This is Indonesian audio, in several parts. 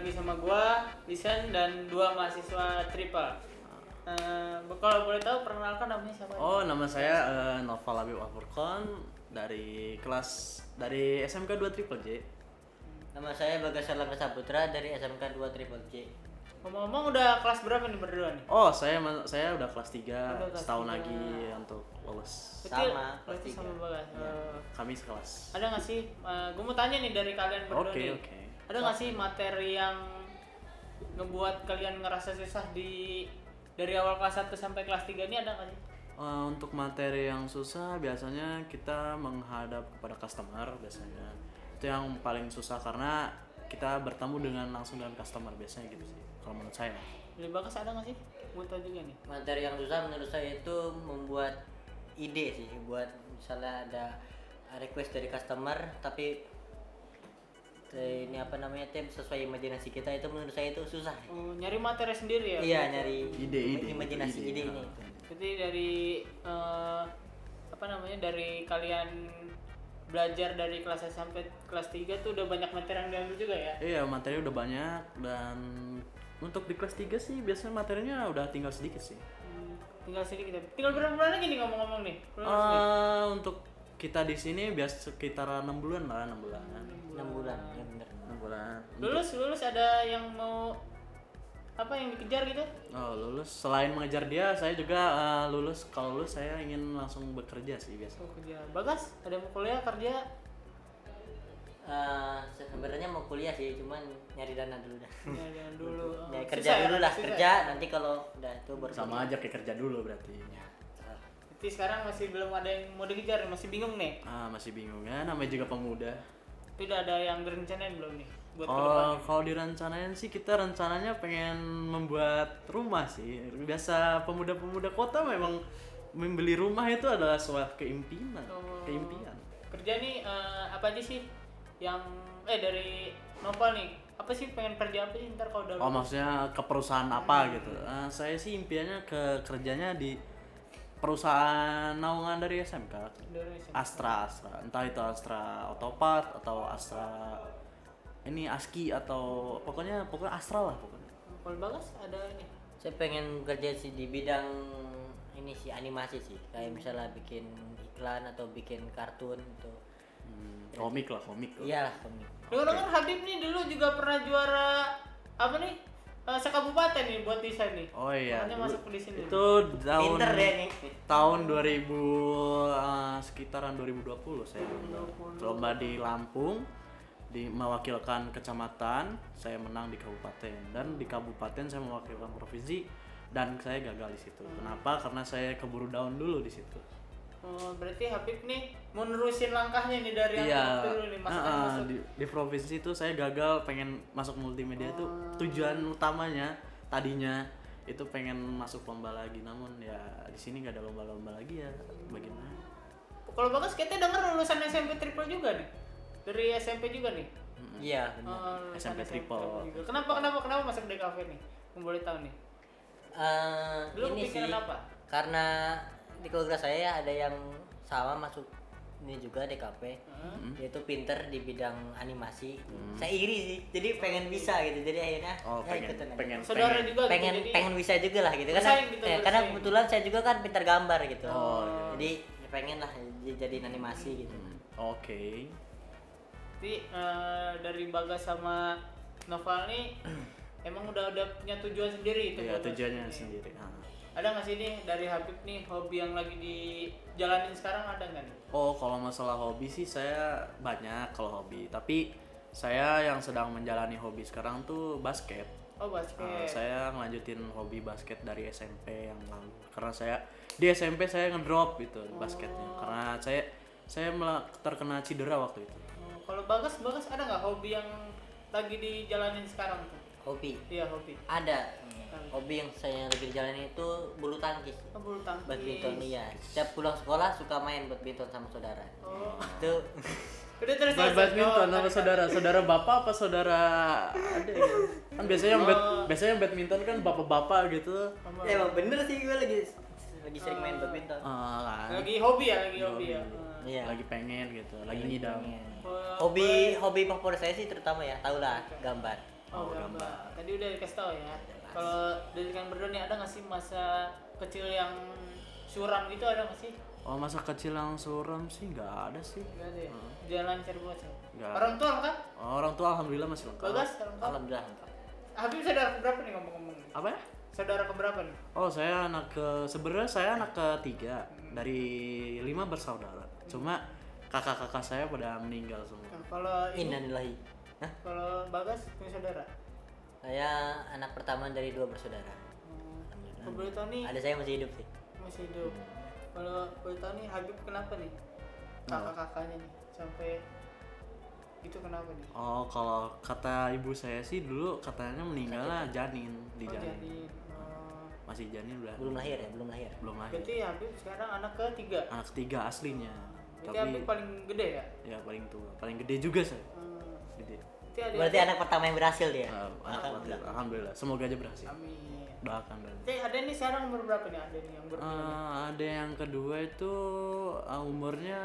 lagi sama gua, Lisan dan dua mahasiswa triple. Kalau boleh tahu perkenalkan namanya siapa? Oh, nama saya Noval Habib Al-Furqan dari SMK 2 Triple J. Nama saya Bagas Erlangga Saputra dari SMK 2 Triple J. Ngomong-ngomong udah kelas berapa nih berdua nih? Oh, saya udah kelas 3, Udah kelas setahun 3. lagi untuk lulus. Sama, kelas berarti 3. sama Bagas. Iya. Kami sekelas. Ada nggak sih? Gue mau tanya nih dari kalian berdua Oke, nih. oke. Ada nggak sih materi yang ngebuat kalian ngerasa susah dari awal kelas 1 sampai kelas 3 ini, ada nggak sih? Untuk materi yang susah biasanya kita menghadap kepada customer biasanya. Itu yang paling susah karena kita bertemu langsung dengan customer biasanya gitu sih. Kalau menurut saya. Dari Bagas ada nggak sih? Gue tau juga nih. Materi yang susah menurut saya itu membuat ide sih, buat misalnya ada request dari customer tapi ini apa namanya tim sesuai imajinasi kita, itu menurut saya itu susah. Oh, nyari materi sendiri ya? Iya, nyari Imajinasi ide ini. Jadi dari dari kalian belajar dari kelas 1 sampai kelas 3 tuh udah banyak materi yang diambil juga ya? Iya, materi udah banyak dan untuk di kelas 3 sih biasanya materinya udah tinggal sedikit sih. Tinggal sedikit. Tinggal berapa bulan lagi nih ngomong-ngomong nih? Untuk kita di sini biasa sekitar 6 bulan lah, 6 bulan. 6 bulan, ya bener. 6 bulan. Lulus ada yang mau apa yang dikejar gitu? Oh, lulus. Selain mengejar dia, saya juga lulus. Kalau lulus saya ingin langsung bekerja sih biasa. Mau kerja. Bagas, ada mau kuliah kerja? Sebenarnya mau kuliah sih, cuman nyari dana dulu dah. Ya, jangan dulu. Ya, Susah kerja dulu lah, susah kerja nanti kalau udah itu baru Sama aja kayak kerja dulu berarti. Jadi sekarang masih belum ada yang mau dikejar, masih bingung nih. Masih bingung ya, namanya juga pemuda. Tapi udah ada yang direncanain belum nih buat Oh, kedepannya? kalau direncanain sih kita rencananya pengen membuat rumah sih. Biasa pemuda-pemuda kota memang membeli rumah itu adalah suatu keimpinan. Keimpian. Kerja nih apa aja sih yang dari Nopal nih? Apa sih pengen kerja apa sih ntar kalau udah Oh, lulus? maksudnya ke perusahaan apa gitu. Saya sih impiannya kerjanya di perusahaan naungan dari SMK. Indonesia. Astra, entah itu Astra Autopart atau Astra ini ASKI atau pokoknya Astra lah pokoknya. Kalau Bagas ada ini. Saya pengen kerja sih di bidang ini sih, animasi sih, kayak misalnya bikin iklan atau bikin kartun gitu. Komik lah. Iyalah, komik. Dengar-dengar Habib nih dulu juga pernah juara apa nih? Sekabupaten nih buat desain nih. Oh iya. Makanya masuk di sini. Itu tahun Pinter deh nih. tahun 2000 sekitaran 2020 saya lomba di Lampung mewakilkan kecamatan, saya menang di kabupaten, dan di kabupaten saya mewakilkan provinsi dan saya gagal di situ. Kenapa? Karena saya keburu down dulu di situ. Oh, berarti Habib nih mau nerusin langkahnya nih dari yang Iya. dulu nih masuk. Di provinsi itu saya gagal, pengen masuk multimedia itu tujuan utamanya tadinya itu pengen masuk lomba lagi, namun ya di sini nggak ada lomba-lomba lagi ya, bagaimana? Kalau Bagas kita dengar lulusan SMP triple juga nih. Dari SMP juga nih. Iya, benar. Lulusan SMP triple. juga. Kenapa masuk DKV nih? Mau boleh tahu nih. Dulu Ini sih kepikiran apa? karena di keluarga saya ada yang sama masuk ini juga DKP, yaitu pinter di bidang animasi. Saya iri sih, jadi pengen bisa gitu, jadi akhirnya ikutan aja. Saudara juga pengen gitu. Jadi pengen bisa juga lah gitu karena bersaing gitu, karena bersaing. kebetulan saya juga kan pintar gambar gitu. Oh, Jadi pengen lah jadiin animasi gitu. Oke. Jadi dari Bagas sama Noval nih emang udah punya tujuan sendiri itu. Ya, buat tujuannya masuk ini. sendiri. Ada nggak sih nih dari Habib nih hobi yang lagi dijalanin sekarang, ada nggak nih? Oh, kalau masalah hobi sih saya banyak kalau hobi, tapi saya yang sedang menjalani hobi sekarang tuh basket. Oh, basket. Saya ngelanjutin hobi basket dari SMP yang lalu. Karena di SMP saya ngedrop gitu basketnya. Karena saya terkena cedera waktu itu. Kalau Bagas ada nggak hobi yang lagi dijalanin sekarang tuh? Hobi Iya, hobi. ada. Hobi yang saya lagi dijalani itu bulu tangkis. Bulu tangkis. Badminton, iya. Setiap pulang sekolah suka main badminton sama saudara. Oh. Itu Udah terus. Badminton sama saudara bapak apa saudara adik ya? Kan biasanya yang badminton kan bapak-bapak gitu. emang bener sih, gue lagi sering main badminton. Kan. Lagi hobi ya. Iya. Lagi pengen gitu, lagi ngidam. Hobi favorit saya sih terutama ya, tau lah, gambar. Oh, gambar. Tadi udah dikasih tahu ya. Kalau dari kalian berdua nih ada nggak sih masa kecil yang suram gitu, ada nggak sih? Oh, masa kecil yang suram sih nggak ada sih. Nggak ada ya? Jalan lancar buat sih. Nggak ada. Orang tua kan? Oh, orang tua alhamdulillah masih lengkap. Bagas, orang tua. Alhamdulillah lengkap. Habib saudara keberapa nih ngomong-ngomong? Apa ya? Saudara keberapa nih? Oh, sebenarnya saya anak ketiga dari 5 bersaudara. Cuma kakak-kakak saya pada meninggal semua. Nah, kalau ini, Innalillahi. Hah? kalau Bagas punya saudara? Saya anak pertama dari 2 bersaudara. Kalau boleh tahu nih Ada saya masih hidup sih. masih hidup. Kalau boleh tahu nih Habib kenapa nih? Kakak-kakaknya nih sampai itu kenapa nih? Oh, kalau kata ibu saya sih dulu katanya meninggalnya janin di Oh, janin. jadi oh, Masih janin udah Belum lahir ya, belum lahir. belum lahir. berarti Habib sekarang anak ketiga. Anak ketiga aslinya. Berarti Habib paling gede ya? Ya paling tua, paling gede juga saya. Gede. Berarti ada Berarti anak pertama yang berhasil dia. Alhamdulillah. Semoga aja berhasil. Amin. Doakan dan. Berarti ada nih sekarang umur berapa nih ada nih yang berdua? Ada yang kedua itu umurnya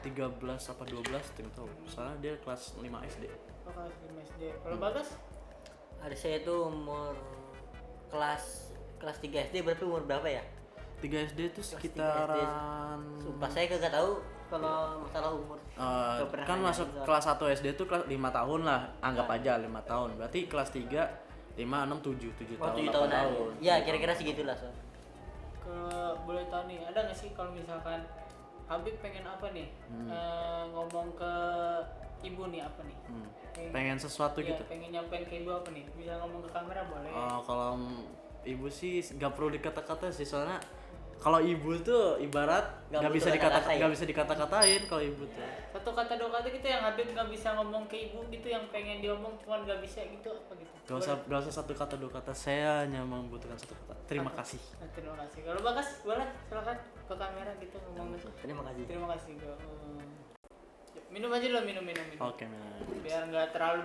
13 apa 12 tidak tahu. Soalnya dia kelas 5 SD. Oh, kelas 5 SD. Kalau Bagas? Ada saya itu umur kelas 3 SD, berarti umur berapa ya? 3 SD itu Kelas 3 SD. sekitaran Sumpah saya kagak tahu kalau masalah umur. Nggak pernah kan nanya masuk gitu. kelas 1 SD itu kelas 5 tahun lah, anggap aja 5 tahun. Berarti kelas 3 5 6 7 7 Oh, tahun. 7 8 tahunan. tahun. Ya, kira-kira segitulah, so. Kalau boleh tahu nih, ada nggak sih kalau misalkan Habib pengen apa nih? Ngomong ke ibu nih apa nih? Pengen sesuatu Iya, gitu. pengen nyampein ke ibu apa nih? Bisa ngomong ke kamera boleh? Kalau ibu sih nggak perlu dikata-kata sih, soalnya kalau ibu tuh ibarat nggak bisa kata-kata ya? nggak bisa dikata-katain kalau ibu tuh. Satu kata dua kata gitu yang Habib nggak bisa ngomong ke ibu gitu, yang pengen diomong cuman nggak bisa gitu apa gitu? Gak usah satu kata dua kata, saya hanya membutuhkan satu kata. Terima kasih. Nah, terima kasih. Kalau Bagas boleh silakan ke kamera gitu ngomong. Terima kasih. Terima kasih. Minum aja lo, minum. Oke, Mel. Biar nggak terlalu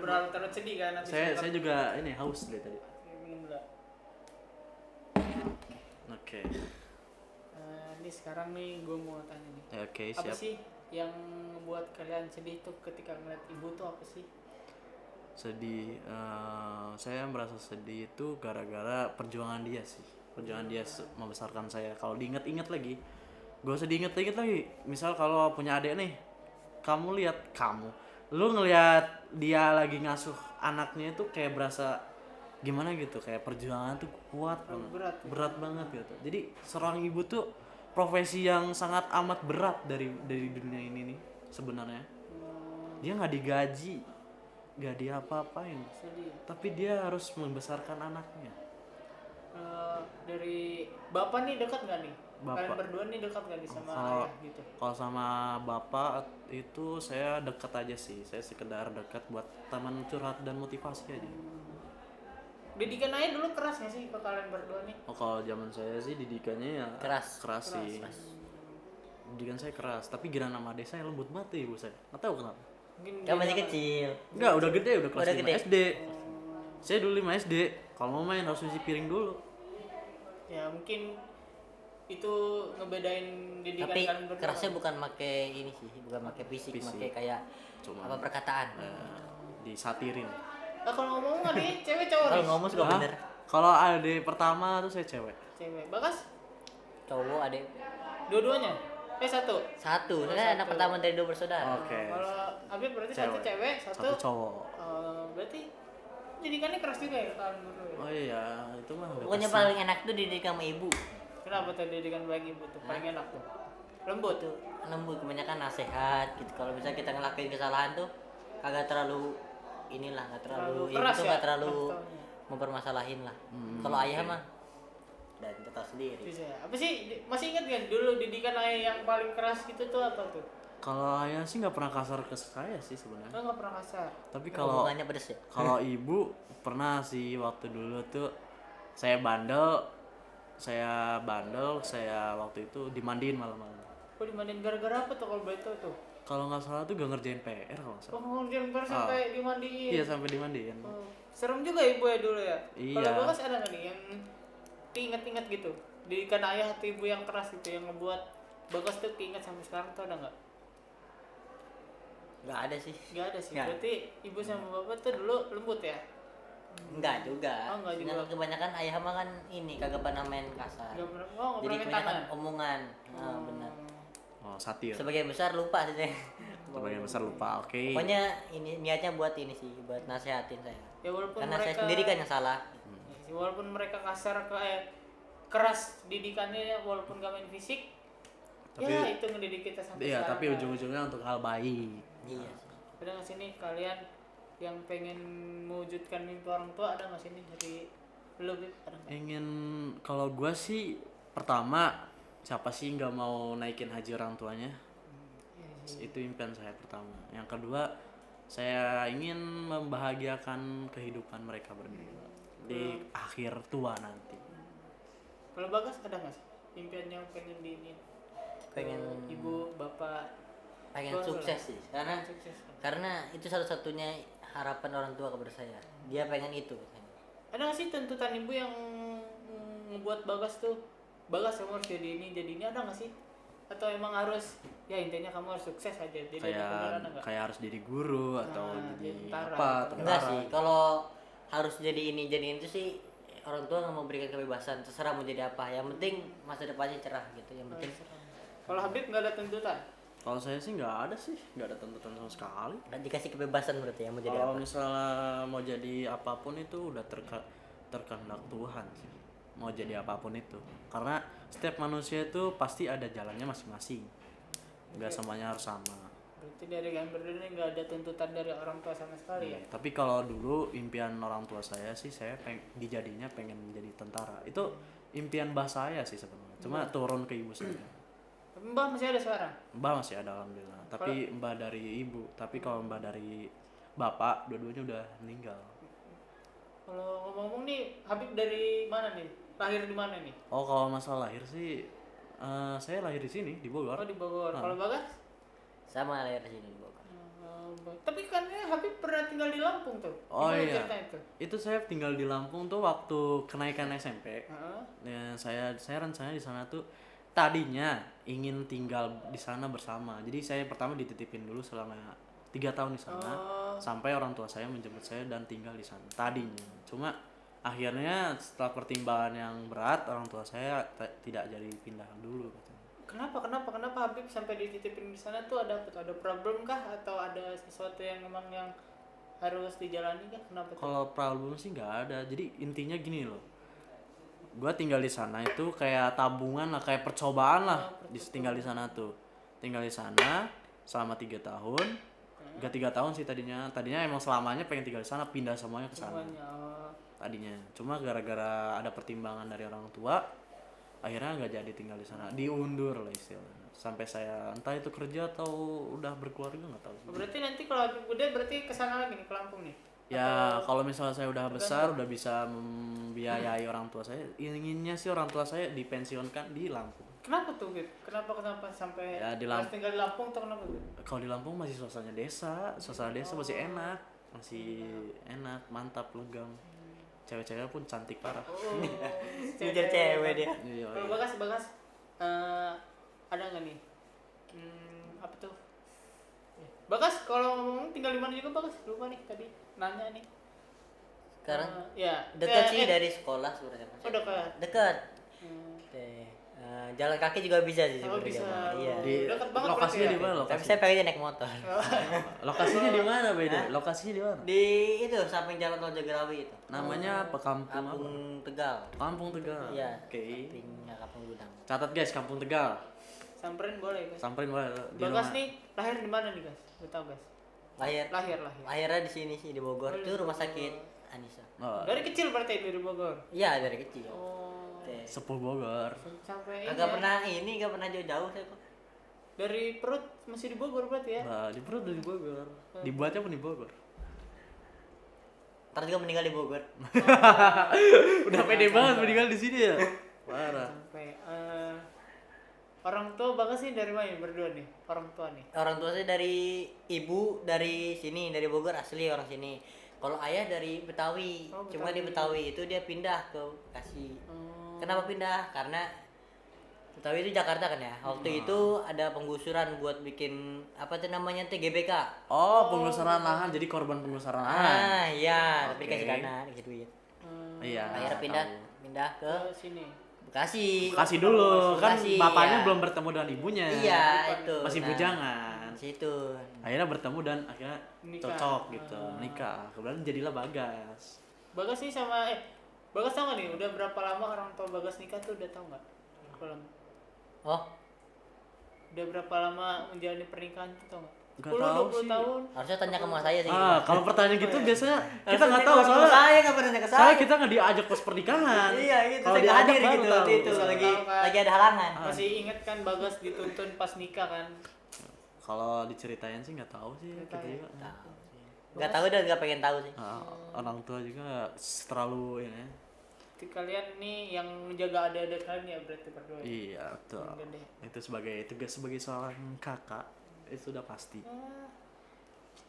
sedih kan nanti. Saya juga ini haus dari tadi. Minum dulu. Oke. Ini sekarang nih gue mau tanya nih. Ya, oke, Apa siap. sih yang membuat kalian sedih tuh ketika ngeliat ibu tuh apa sih? Sedih, saya merasa sedih itu gara-gara perjuangan dia sih. Perjuangan dia membesarkan saya. Kalau diinget-inget lagi, gue sedih inget-inget lagi. Misal kalau punya adik nih, lu ngelihat dia lagi ngasuh anaknya itu kayak berasa gimana gitu, kayak perjuangan tuh kuat banget, berat banget gitu. Jadi seorang ibu tuh profesi yang sangat amat berat dari dunia ini nih sebenarnya. Dia nggak digaji, nggak dia apa-apain, Sedih. tapi dia harus membesarkan anaknya. Dari bapak nih dekat nggak nih? Bapak. Kalian berdua nih dekat nggak nih sama Kalau- ayah gitu? Kalau sama bapak itu saya dekat aja sih, saya sekedar dekat buat teman curhat dan motivasi aja. Didikan ayah dulu keras nggak sih ke kalian berdua nih? Oh, kalau zaman saya sih didikannya ya Keras. sih. Didikan saya keras, tapi giliran nama adik saya lembut banget ya ibu saya. Nggak tahu kenapa. Mungkin Kan dia masih nggak- kecil. Enggak, udah gede, udah kelas Udah 5 gede. SD. Saya dulu 5 SD. Kalau mau main harus cuci piring dulu. Ya mungkin itu ngebedain didikan Tapi kalian berdua. kerasnya bukan make ini sih, bukan make fisik, Fisik. make kayak Cuma apa perkataan. disatirin. Nah, kalau ngomong nggak nih cewek cowok Kalau nih? ngomong suka Hah? bener. Kalau adik pertama tuh saya cewek. Cewek. Bagas? Cowok ada Dua-duanya? satu. Satu. Saya anak pertama dari 2 bersaudara. Oke. Kalau Habib berarti satu cewek, Satu cowok. berarti didikannya keras juga ya kalian berdua ya? Oh iya, itu mah udah Pokoknya pasti. paling enak tuh dididik sama ibu. Kenapa tuh didikan bagi ibu tuh? Paling enak tuh? Lembut tuh? Lembut, kebanyakan nasihat gitu. Kalau misalnya kita ngelakuin kesalahan tuh kagak terlalu inilah, nggak terlalu Terlalu keras itu ya, nggak terlalu kasih taunya. mempermasalahin lah. Kalau ayah mah dan kita tahu sendiri. Bisa ya? Apa sih? Masih ingat kan dulu didikan ayah yang paling keras gitu tuh apa tuh? Kalau ayah sih nggak pernah kasar ke saya sih sebenarnya. Lo nggak pernah kasar? Tapi kalau Hubungannya pedes ya. kalau ibu pernah sih waktu dulu tuh saya waktu itu dimandiin malam-malam. Kok dimandiin gara-gara apa tuh kalau boleh tahu tuh? Kalau nggak salah tuh gak ngerjain PR kalau nggak Oh, salah. ngerjain PR sampai dimandiin? Iya, sampai dimandiin. Oh, serem juga ibu ya dulu ya? Iya. Kalau Bagas ada nggak nih yang diingat-ingat gitu? Didikan ayah atau ibu yang keras gitu yang ngebuat Bagas tuh keinget sampai sekarang tuh ada nggak? Nggak ada sih. Nggak ada sih. Nggak. Berarti ibu sama bapak tuh dulu lembut ya? Enggak juga. Oh, nggak juga. Yang kebanyakan ayah mah kan ini kagak pernah main kasar. Nggak pernah. Oh, nggak Jadi pernah main kebanyakan tangan. omongan. Nah, benar. Oh, satir. Sebagian besar lupa sih saya. Sebagian besar lupa. Oke. Pokoknya ini niatnya buat ini sih, buat nasehatin saya. Ya walaupun Karena mereka saya sendiri kan yang salah. Ya sih, walaupun mereka kasar keras didikannya ya, walaupun gak main fisik, Tapi- ya itu ngedidik kita sampai Iya, sekarang. tapi kan. ujung-ujungnya untuk hal baik. Iya. Ada nggak sih nih kalian yang pengen mewujudkan mimpi orang tua, ada nggak sih nih dari lu Bib? Ada nggak? Ingin kalau gua sih pertama siapa sih nggak mau naikin haji orang tuanya? Itu impian saya pertama. Yang kedua, saya ingin membahagiakan kehidupan mereka berdua di akhir tua nanti. Kalau Bagas ada nggak sih impian yang pengen diinin? Pengen Ibu, bapak, pengen keluarga sukses lah. sih. Karena Sukses. itu satu-satunya harapan orang tua kepada saya. Dia pengen itu katanya. Ada nggak sih tuntutan ibu yang ngebuat Bagas tuh, Bagas kamu harus jadi ini, ada nggak sih? Atau emang harus, ya intinya kamu harus sukses aja, jadi ada kebenaran enggak? Kayak harus jadi guru atau Nah, jadi tentara, apa? tentara. Enggak sih, kalau harus jadi ini jadi itu sih orang tua nggak mau berikan kebebasan, terserah mau jadi apa. Yang penting masa depannya cerah gitu. Yang penting Kalau Habib nggak ada tuntutan. Kalau saya sih nggak ada sih, nggak ada tuntutan sama sekali. dikasih kebebasan berarti ya mau jadi Kalau apa. misalnya mau jadi apapun itu udah terkehendak Tuhan sih. Mau jadi apapun itu. Karena setiap manusia itu pasti ada jalannya masing-masing. Nggak semuanya harus sama. Berarti dari kalian berdua ini nggak ada tuntutan dari orang tua sama sekali ya? Tapi kalau dulu impian orang tua saya sih saya dijadinya pengen menjadi tentara. Itu impian mbah saya sih sebenarnya. Cuma turun ke ibu saya. Tapi Mbah masih ada sekarang? Mbah masih ada alhamdulillah. Tapi mbah dari ibu. Tapi kalau mbah dari bapak dua-duanya udah meninggal. Kalau ngomong-ngomong nih, Habib dari mana nih? Lahir di mana nih? Oh kalau masalah lahir sih saya lahir di sini di Bogor. Oh di Bogor. Kalau Bagas? Sama lahir di sini di Bogor. Tapi kan Habib pernah tinggal di Lampung tuh. Oh Gimana iya. ceritanya itu? Itu saya tinggal di Lampung tuh waktu kenaikan SMP. Heeh. Ya, saya rencananya di sana tuh tadinya ingin tinggal di sana bersama. Jadi saya pertama dititipin dulu selama 3 tahun di sana sampai orang tua saya menjemput saya dan tinggal di sana tadinya. Cuma akhirnya setelah pertimbangan yang berat orang tua saya tidak jadi pindah dulu katanya. Kenapa Habib sampai dititipin di sana tuh ada problem kah atau ada sesuatu yang memang yang harus dijalani kah? Kenapa tuh? Kalau problem sih nggak ada. Jadi intinya gini loh. Gua tinggal di sana itu kayak tabungan lah, kayak percobaan lah. Tinggal di sana tuh. Tinggal di sana selama 3 tahun. Gak 3 tahun sih tadinya. Tadinya emang selamanya pengen tinggal di sana, pindah semuanya ke sana. Semuanya. Tadinya. Cuma gara-gara ada pertimbangan dari orang tua, akhirnya nggak jadi tinggal di sana. Diundur lah istilahnya. Sampai saya entah itu kerja atau udah berkeluarga nggak tahu sih. Berarti nanti kalau Habib gede berarti kesana lagi nih ke Lampung nih? Ya kalau misalnya saya udah besar, udah bisa membiayai orang tua saya, inginnya sih orang tua saya dipensiunkan di Lampung. Kenapa tuh Bib? Kenapa sampai Ya, di harus tinggal di Lampung tuh kenapa Bib? Kalau di Lampung masih suasana desa masih enak, masih enak, mantap, legam. Cewek-cewek pun cantik parah. Oh, Ngejar cewek dia. Iya, Kalau iya. Bagas ada nggak nih? Apa tuh? Bagas kalau ngomong tinggal di mana juga Bagas? Lupa nih tadi nanya nih. Sekarang Ya dekat sih dari sekolah sebenarnya. Oh dekat. Dekat. Hmm. Jalan kaki juga bisa sih Oh, sebenarnya. bisa. Iya. Di Dekat banget lokasinya berarti di ya? mana Tapi lokasi? saya pengennya naik motor. Lokasinya di mana beda? Lokasinya di mana? Di itu samping jalan tol Jagorawi itu. Namanya apa? Kampung apa? Kampung Tegal. Kampung Tegal. Iya. Oke. Sampingnya Kampung Gudang. Catat guys, Kampung Tegal. Samperin boleh guys. Samperin boleh. Di Bagas rumah. nih lahir di mana nih guys? Lu tahu guys? Lahir lahirnya di sini sih di Bogor. Oh, Itu di rumah Bogor. sakit Anissa. Oh, Dari kecil berarti dari Bogor. Iya dari kecil. Oh. Oke. sepuh Bogor. Sampai ini Agak ya. pernah ini, gak pernah jauh-jauh saya kok. Dari perut masih di Bogor berarti ya? Nah, di perut di Bogor. Dibuatnya pun di Bogor. Ntar juga meninggal di Bogor. Udah pede banget meninggal di sini ya. Parah. Sampai orang tua Bagas sih dari mana berdua nih? Orang tua nih. Orang tua saya dari ibu dari sini, dari Bogor asli orang sini. Kalau ayah dari Betawi. Oh, Cuma di Betawi itu dia pindah ke Bekasi. Kenapa pindah? Karena Tapi itu Jakarta kan ya. Waktu itu ada penggusuran buat bikin apa tuh namanya GBK. Oh, penggusuran lahan, jadi korban penggusuran lahan. Ah iya, tapi Oke. kasih dana, kasih duit. Iya. Akhirnya pindah ke Ke sini. Bekasi. Kasih dulu, kan Bekasi, bapaknya ya. belum bertemu dengan ibunya. Iya, itu. Masih Nah, bujangan. situ. Akhirnya bertemu dan akhirnya Nikah. cocok gitu, nikah. Kemudian jadilah Bagas. Bagas nih sama Bagas tau gak nih udah berapa lama orang tua Bagas nikah tuh udah tau nggak? Berapa lama? Oh, Udah berapa lama menjalani pernikahan tuh tau nggak? Nggak 10 tahu 20 sih. tahun. harusnya tanya ke mas saya sih. Ah, kalau pertanyaan gitu biasanya kita Harusnya nggak ke tahu mas soalnya. saya nggak pernah nanya ke Soalnya saya. kita nggak diajak pas pernikahan. Iya, gitu. Kalau Saya nggak diajak hadir baru gitu tahu. waktu itu lagi Tahu kan. lagi ada halangan. Masih inget kan Bagas dituntun pas nikah kan? Kalau diceritain sih nggak tahu sih kita Tahu. juga. Tahu sih. Nggak tahu dan nggak pengen tahu sih. Ah, orang tua juga terlalu ini. Jadi kalian nih yang menjaga adik-adik kalian ya berarti berdua. Ya? Iya, betul. Yang gede. Itu sebagai tugas sebagai seorang kakak itu sudah pasti. Ah,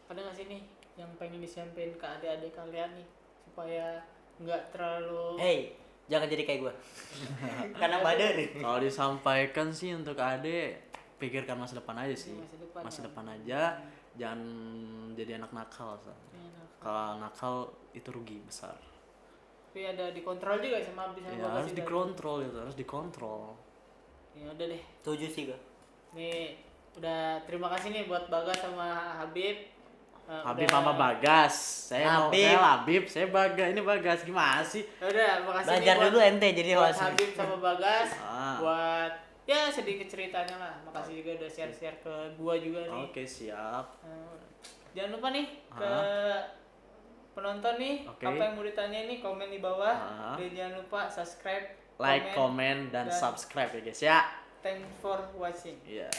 ada nggak sih nih yang pengen disampaikan ke adik-adik kalian nih supaya nggak terlalu Hey, jangan jadi kayak gue. Karena badan nih. Kalau disampaikan sih untuk adik, pikirkan masa depan aja sih. Masa depan aja, jangan jadi anak nakal. Kalau nakal itu rugi besar. Tapi ada dikontrol juga sama Abdi sama Ya, Bagas harus juga. dikontrol itu, harus dikontrol. Ya udah deh. Setuju sih gue. Nih udah terima kasih nih buat Bagas sama Habib. Habib Udah- sama Bagas. Saya Habib. saya Bagas. Ini Bagas gimana sih? Ya udah, makasih Belajar nih buat, dulu ente jadi buat host. Habib sama Bagas Ah. buat ya sedikit ceritanya lah. Makasih juga udah share-share ke gua juga nih. Oke, siap. Jangan lupa nih ke penonton nih Oke. apa yang mau ditanya nih komen di bawah. Ah. Dan jangan lupa subscribe, Like, komen, dan subscribe ya guys ya. Thanks for watching. Iya.